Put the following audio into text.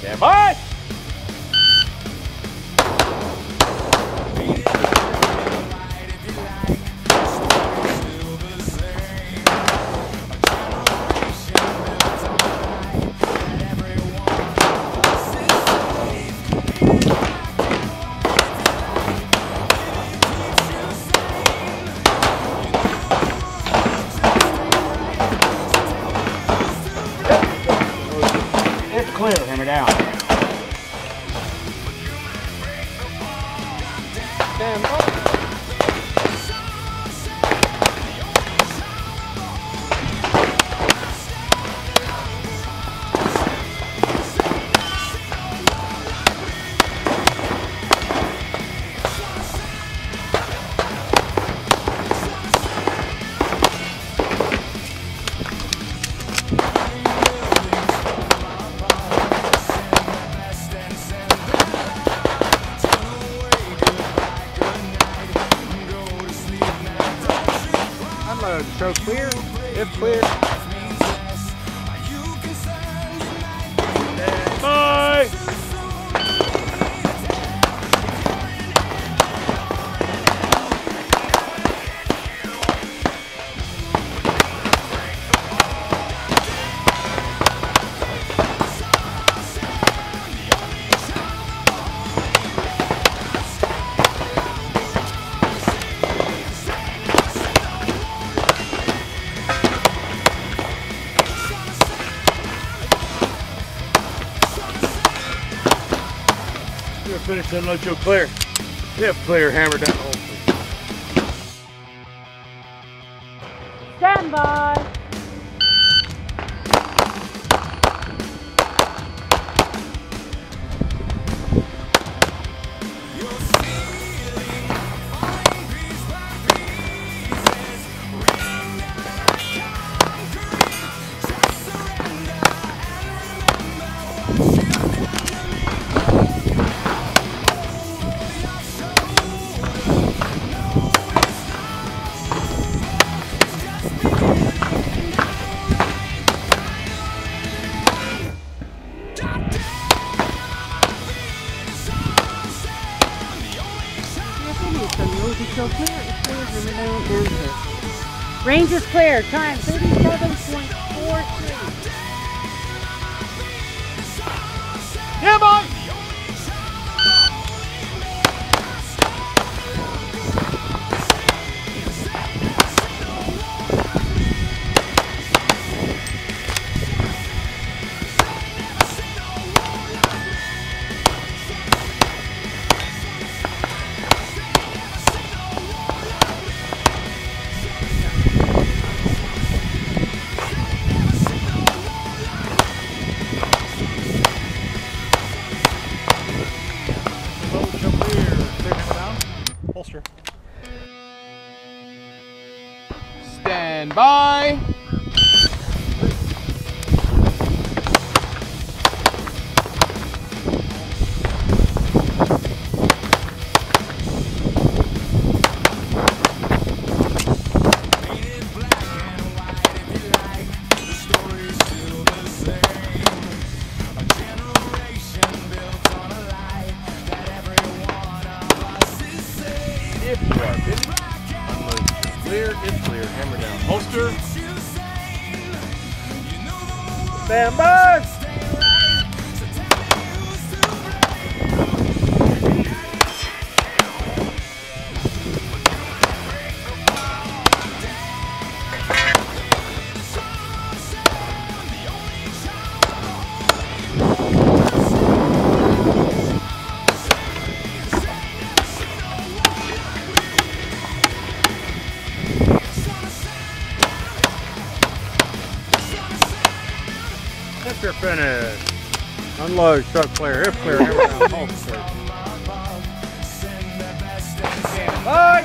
Stand by! It's clear, hammer down. Stand by. Show clear, if clear. Bye! Finish that load, show clear. If clear, hammer down the hole. Stand by. Range is clear. Time 37.43. Yeah, boy! Holster. Stand by. If you are busy, unload clear, if clear, hammer down, holster. Stand by! If you're finished, unload, truck clear, if clear, hammer down, holster. Stand by!